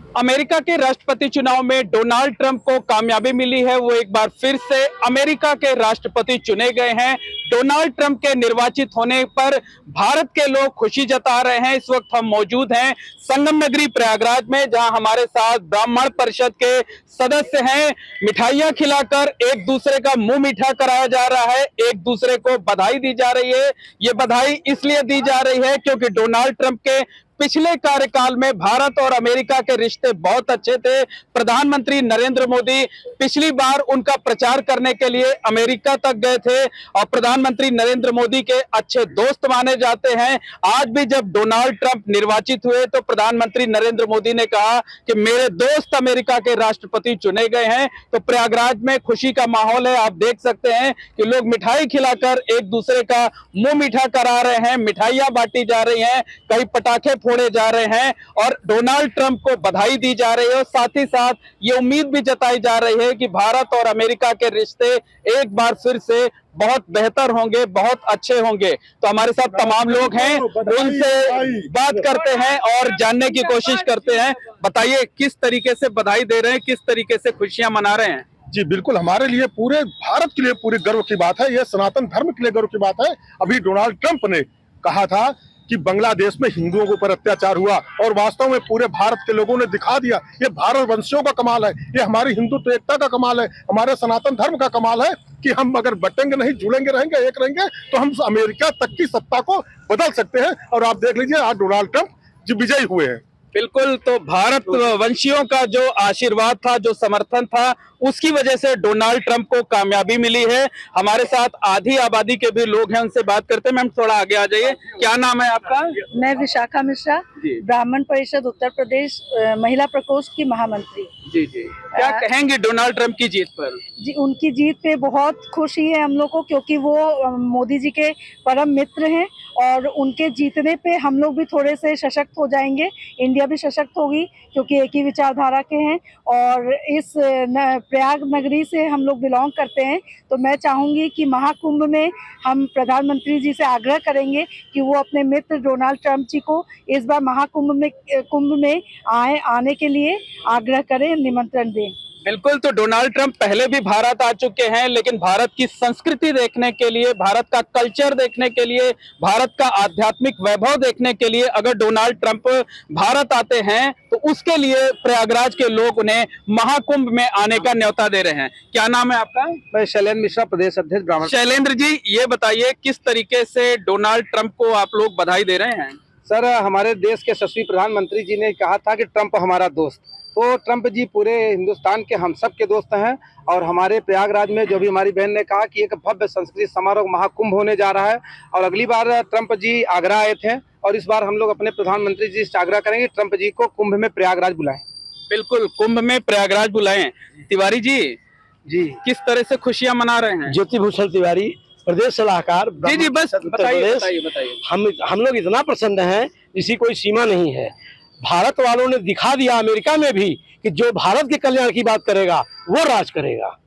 America के राष्ट्रपति चुनाव में डोनाल्ड ट्रंप को कामयाबी मिली है। वो एक बार फिर से अमेरिका के राष्ट्रपति चुने गए हैं। डोनाल्ड ट्रंप के निर्वाचित होने पर भारत के लोग खुशी जता रहे हैं। इस वक्त हम मौजूद हैं संगम नगरी प्रयागराज में, जहां हमारे साथ ब्राह्मण परिषद के सदस्य हैं। मिठाइयां खिलाकर एक दूसरे का मुंह मीठा कराया जा रहा है, एक दूसरे को बधाई दी जा रही है। ये बधाई इसलिए दी जा रही है क्योंकि डोनाल्ड ट्रंप के पिछले कार्यकाल में भारत और अमेरिका के रिश्ते बहुत अच्छे थे। प्रधानमंत्री नरेंद्र मोदी पिछली बार उनका प्रचार करने के लिए अमेरिका तक गए थे और प्रधानमंत्री नरेंद्र मोदी के अच्छे दोस्त माने जाते हैं। आज भी जब डोनाल्ड ट्रंप निर्वाचित हुए तो प्रधानमंत्री नरेंद्र मोदी ने कहा कि मेरे दोस्त अमेरिका के राष्ट्रपति चुने गए हैं। तो प्रयागराज में खुशी का माहौल है। आप देख सकते हैं कि लोग मिठाई खिलाकर एक दूसरे का मुंह मीठा करा रहे हैं, मिठाइयां बांटी जा रही हैं, कई पटाखे फोड़े जा रहे हैं और डोनाल्ड ट्रंप को बधाई दी जा रही है। और साथ ही साथ ये उम्मीद भी जताई जा रही है कि भारत और अमेरिका के रिश्ते एक बार फिर से बहुत बेहतर होंगे, बहुत अच्छे होंगे। तो हमारे साथ तमाम लोग हैं, उनसे बात करते हैं और जानने की कोशिश करते हैं। बताइए किस तरीके से बधाई दे रहे हैं, किस तरीके से खुशियां मना रहे हैं? जी बिल्कुल, हमारे लिए पूरे भारत के लिए पूरे गर्व की बात है। यह सनातन धर्म के लिए गर्व की बात है। अभी डोनाल्ड ट्रंप ने कहा था कि बांग्लादेश में हिंदुओं के ऊपर अत्याचार हुआ और वास्तव में पूरे भारत के लोगों ने दिखा दिया। ये भारत वंशियों का कमाल है, ये हमारी हिंदुत्व एकता का कमाल है, हमारे सनातन धर्म का कमाल है कि हम अगर बटेंगे नहीं, जुड़ेंगे रहेंगे, एक रहेंगे तो हम अमेरिका तक की सत्ता को बदल सकते हैं। और आप देख लीजिए आज डोनाल्ड ट्रंप जी विजयी हुए हैं। बिल्कुल, तो भारत वंशियों का जो आशीर्वाद था, जो समर्थन था, उसकी वजह से डोनाल्ड ट्रंप को कामयाबी मिली है। हमारे साथ आधी आबादी के भी लोग हैं, उनसे बात करते हैं। मैम थोड़ा आगे आ जाइए, क्या नाम है आपका? मैं विशाखा मिश्रा, ब्राह्मण परिषद उत्तर प्रदेश महिला प्रकोष्ठ की महामंत्री। जी जी, क्या कहेंगे डोनाल्ड ट्रंप की जीत पर? जी, उनकी जीत पे बहुत खुशी है हम लोग को, क्योंकि वो मोदी जी के परम मित्र हैं और उनके जीतने पे हम लोग भी थोड़े से सशक्त हो जाएंगे। इंडिया भी सशक्त होगी क्योंकि एक ही विचारधारा के हैं और इस प्रयाग नगरी से हम लोग बिलोंग करते हैं। तो मैं चाहूँगी कि महाकुंभ में हम प्रधानमंत्री जी से आग्रह करेंगे कि वो अपने मित्र डोनाल्ड ट्रंप जी को इस बार कुंभ में आने के लिए आग्रह करें, निमंत्रण दें। बिल्कुल, तो डोनाल्ड ट्रंप पहले भी भारत आ चुके हैं, लेकिन भारत की संस्कृति देखने के लिए, भारत का कल्चर देखने के लिए, भारत का आध्यात्मिक वैभव देखने के लिए अगर डोनाल्ड ट्रंप भारत आते हैं तो उसके लिए प्रयागराज के लोग उन्हें महाकुंभ में आने का न्योता दे रहे हैं। क्या नाम है आपका? मैं शैलेंद्र मिश्रा, प्रदेश अध्यक्ष ब्राह्मण। शैलेंद्र जी, ये बताइए किस तरीके से डोनाल्ड ट्रंप को आप लोग बधाई दे रहे हैं? सर, हमारे देश के यशस्वी प्रधानमंत्री जी ने कहा था कि ट्रंप हमारा दोस्त, तो ट्रंप जी पूरे हिंदुस्तान के हम सब के दोस्त हैं। और हमारे प्रयागराज में जो भी हमारी बहन ने कहा कि एक भव्य संस्कृति समारोह महाकुंभ होने जा रहा है और अगली बार ट्रंप जी आगरा आए थे और इस बार हम लोग अपने प्रधानमंत्री जी से आग्रह करेंगे ट्रंप जी को कुंभ में प्रयागराज बुलाएं। बिल्कुल, कुंभ में प्रयागराज बुलाएं। तिवारी जी किस तरह से खुशियां मना रहे हैं? ज्योति भूषण तिवारी, प्रदेश सलाहकार। जी बस बताइए। हम लोग इतना प्रसन्न हैं जिसकी कोई सीमा नहीं है। भारत वालों ने दिखा दिया अमेरिका में भी कि जो भारत के कल्याण की बात करेगा वो राज करेगा।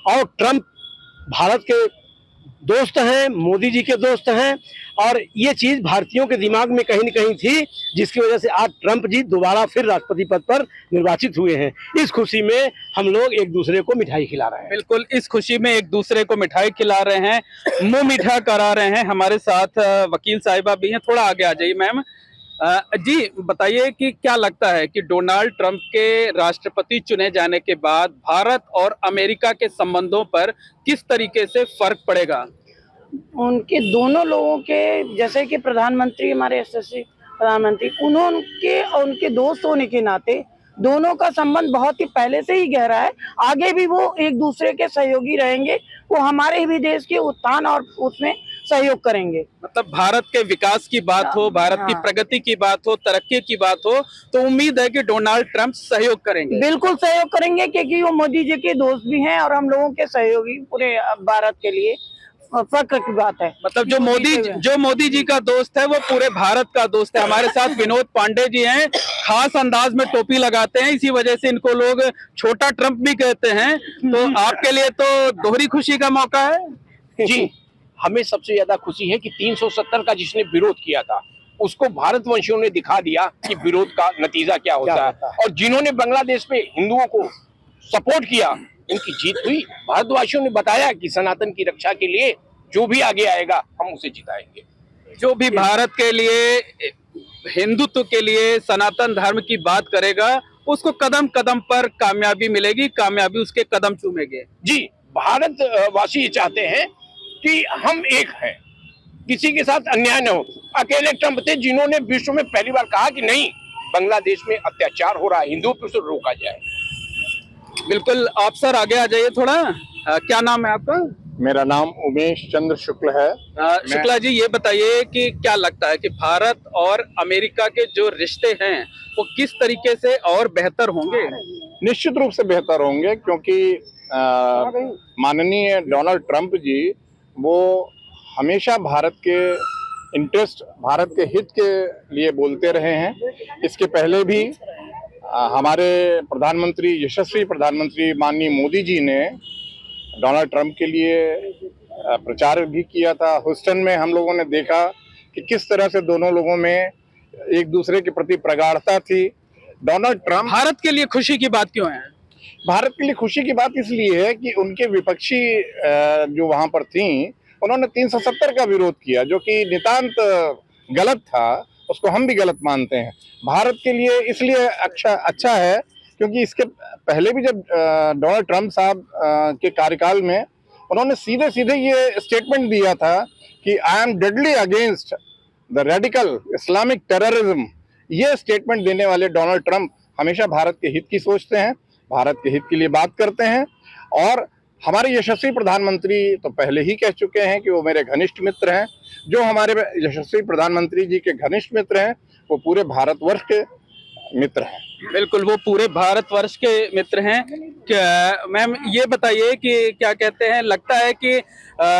और ट्रंप भारत के दोस्त हैं, मोदी जी के दोस्त हैं और ये चीज भारतीयों के दिमाग में कहीं न कहीं थी, जिसकी वजह से आज ट्रंप जी दोबारा फिर राष्ट्रपति पद पर निर्वाचित हुए हैं। इस खुशी में हम लोग एक दूसरे को मिठाई खिला रहे हैं। बिल्कुल, इस खुशी में एक दूसरे को मिठाई खिला रहे हैं, मुंह मीठा करा रहे हैं। हमारे साथ वकील साहिबा भी हैं, थोड़ा आगे आ जाइए मैम। जी बताइए कि क्या लगता है कि डोनाल्ड ट्रंप के राष्ट्रपति चुने जाने के बाद भारत और अमेरिका के संबंधों पर किस तरीके से फर्क पड़ेगा? उनके दोनों लोगों के, जैसे कि प्रधानमंत्री हमारे यशस्वी प्रधानमंत्री, उनके दोस्त होने के नाते दोनों का संबंध बहुत ही पहले से ही गहरा है। आगे भी वो एक दूसरे के सहयोगी रहेंगे, वो हमारे भी देश के उत्थान और उसमें सहयोग करेंगे। मतलब भारत के विकास की बात हो, भारत की प्रगति की बात हो, तरक्की की बात हो, तो उम्मीद है कि डोनाल्ड ट्रंप सहयोग करेंगे। बिल्कुल सहयोग करेंगे, क्योंकि वो मोदी जी के दोस्त भी हैं और हम लोगों के सहयोगी पूरे भारत के लिए फक्र की बात है। मतलब जो मोदी जी का दोस्त है वो पूरे भारत का दोस्त है। हमारे साथ विनोद पांडे जी हैं, खास अंदाज में टोपी लगाते हैं, इसी वजह से इनको लोग छोटा ट्रंप भी कहते हैं। तो आपके लिए तो दोहरी खुशी का मौका है। जी, हमें सबसे ज्यादा खुशी है कि 370 का जिसने विरोध किया था उसको भारतवंशियों ने दिखा दिया कि विरोध का नतीजा क्या होता है। और जिन्होंने बांग्लादेश में हिंदुओं को सपोर्ट किया, इनकी जीत हुई। भारतवासियों ने बताया कि सनातन की रक्षा के लिए जो भी आगे आएगा हम उसे जिताएंगे। जो भी भारत के लिए, हिंदुत्व के लिए, सनातन धर्म की बात करेगा, उसको कदम कदम पर कामयाबी मिलेगी, कामयाबी उसके कदम चूमेंगे। जी, भारतवासी ये चाहते हैं कि हम एक हैं, किसी के साथ अन्याय न हो। अकेले ट्रंप थे जिन्होंने विश्व में पहली बार कहा कि नहीं, बांग्लादेश में अत्याचार हो रहा है, हिंदुओं पर उसे रोका जाए। बिल्कुल। आप सर आगे आ जाइए थोड़ा। क्या नाम है आपका? मेरा नाम उमेश चंद्र शुक्ल है। शुक्ला जी, ये बताइए कि क्या लगता है कि भारत और अमेरिका के जो रिश्ते हैं वो किस तरीके से और बेहतर होंगे? निश्चित रूप से बेहतर होंगे, क्योंकि माननीय डोनाल्ड ट्रंप जी वो हमेशा भारत के इंटरेस्ट, भारत के हित के लिए बोलते रहे हैं। इसके पहले भी हमारे प्रधानमंत्री, यशस्वी प्रधानमंत्री माननीय मोदी जी ने डोनाल्ड ट्रंप के लिए प्रचार भी किया था। ह्यूस्टन में हम लोगों ने देखा कि किस तरह से दोनों लोगों में एक दूसरे के प्रति प्रगाढ़ता थी। डोनाल्ड ट्रंप, भारत के लिए खुशी की बात क्यों है? भारत के लिए खुशी की बात इसलिए है कि उनके विपक्षी जो वहां पर थी, उन्होंने 370 का विरोध किया, जो कि नितांत गलत था। उसको हम भी गलत मानते हैं। भारत के लिए इसलिए अच्छा है क्योंकि इसके पहले भी जब डोनाल्ड ट्रंप साहब के कार्यकाल में उन्होंने सीधे सीधे ये स्टेटमेंट दिया था कि I am deadly against the radical Islamic terrorism. ये स्टेटमेंट देने वाले डोनाल्ड ट्रंप हमेशा भारत के हित की सोचते हैं, भारत के हित के लिए बात करते हैं। और हमारे यशस्वी प्रधानमंत्री तो पहले ही कह चुके हैं कि वो मेरे घनिष्ठ मित्र हैं। जो हमारे यशस्वी प्रधानमंत्री जी के घनिष्ठ मित्र हैं वो पूरे भारतवर्ष के मित्र हैं। बिल्कुल, वो पूरे भारतवर्ष के मित्र हैं। मैम ये बताइए कि क्या कहते हैं, लगता है कि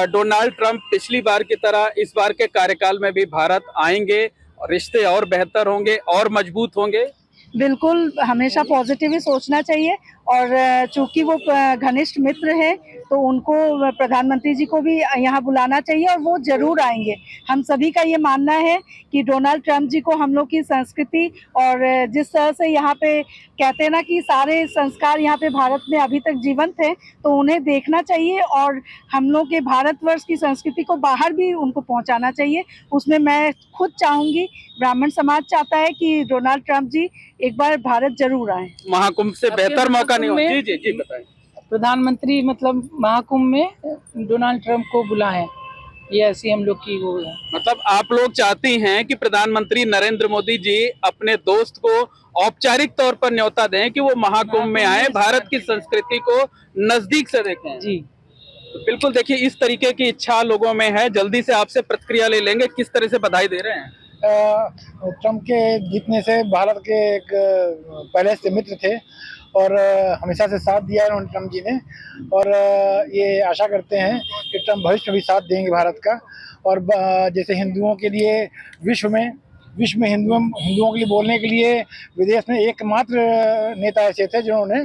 डोनाल्ड ट्रंप पिछली बार की तरह इस बार के कार्यकाल में भी भारत आएंगे और रिश्ते और बेहतर होंगे और मजबूत होंगे? बिल्कुल, हमेशा पॉजिटिव ही सोचना चाहिए। और चूंकि वो घनिष्ठ मित्र हैं तो उनको, प्रधानमंत्री जी को भी यहाँ बुलाना चाहिए और वो जरूर आएंगे। हम सभी का ये मानना है कि डोनाल्ड ट्रंप जी को हम लोग की संस्कृति और जिस तरह से यहाँ पे कहते हैं ना कि सारे संस्कार यहाँ पे भारत में अभी तक जीवंत हैं, तो उन्हें देखना चाहिए और हम लोग के भारतवर्ष की संस्कृति को बाहर भी उनको पहुँचाना चाहिए। उसमें मैं खुद चाहूँगी, ब्राह्मण समाज चाहता है कि डोनाल्ड ट्रंप जी एक बार भारत जरूर आए। महाकुंभ से बेहतर मौका नहीं हो? जी जी जी बताएं। प्रधानमंत्री मतलब महाकुंभ में डोनाल्ड ट्रंप को बुलाएं, ये ऐसी हम लोग की वो है। मतलब आप लोग चाहती हैं कि प्रधानमंत्री नरेंद्र मोदी जी अपने दोस्त को औपचारिक तौर पर न्योता दें कि वो महाकुंभ में आए, भारत की संस्कृति को नजदीक से देखें। जी तो बिल्कुल, देखिए इस तरीके की इच्छा लोगों में है। जल्दी से आपसे प्रतिक्रिया ले लेंगे, किस तरह से बधाई दे रहे हैं? ट्रंप के जीतने से भारत के एक पहले से मित्र थे और हमेशा से साथ दिया है उन्होंने ट्रंप जी ने। और ये आशा करते हैं कि ट्रंप भविष्य में भी साथ देंगे भारत का। और जैसे हिंदुओं के लिए विश्व में हिंदुओं के लिए बोलने के लिए विदेश में एकमात्र नेता ऐसे थे जिन्होंने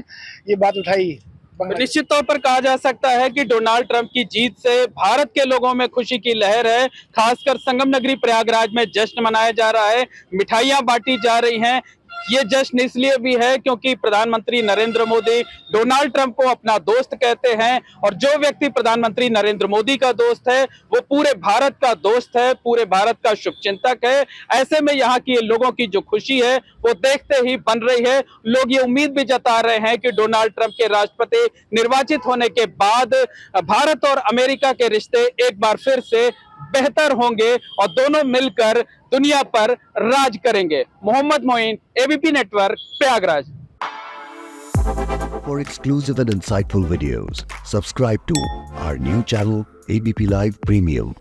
ये बात उठाई। तो निश्चित तौर पर कहा जा सकता है कि डोनाल्ड ट्रंप की जीत से भारत के लोगों में खुशी की लहर है। खासकर संगम नगरी प्रयागराज में जश्न मनाया जा रहा है, मिठाइयां बांटी जा रही हैं। ये जश्न इसलिए भी है क्योंकि प्रधानमंत्री नरेंद्र मोदी डोनाल्ड ट्रंप को अपना दोस्त कहते हैं और जो व्यक्ति प्रधानमंत्री नरेंद्र मोदी का दोस्त है वो पूरे भारत का दोस्त है, पूरे भारत का शुभचिंतक है। ऐसे में यहाँ की लोगों की जो खुशी है वो देखते ही बन रही है। लोग ये उम्मीद भी जता रहे हैं कि डोनाल्ड ट्रंप के राष्ट्रपति निर्वाचित होने के बाद भारत और अमेरिका के रिश्ते एक बार फिर से बेहतर होंगे और दोनों मिलकर दुनिया पर राज करेंगे। Mohammed Moin, ABP network, Prayagraj. For exclusive and insightful videos, subscribe to our new channel ABP Live Premium.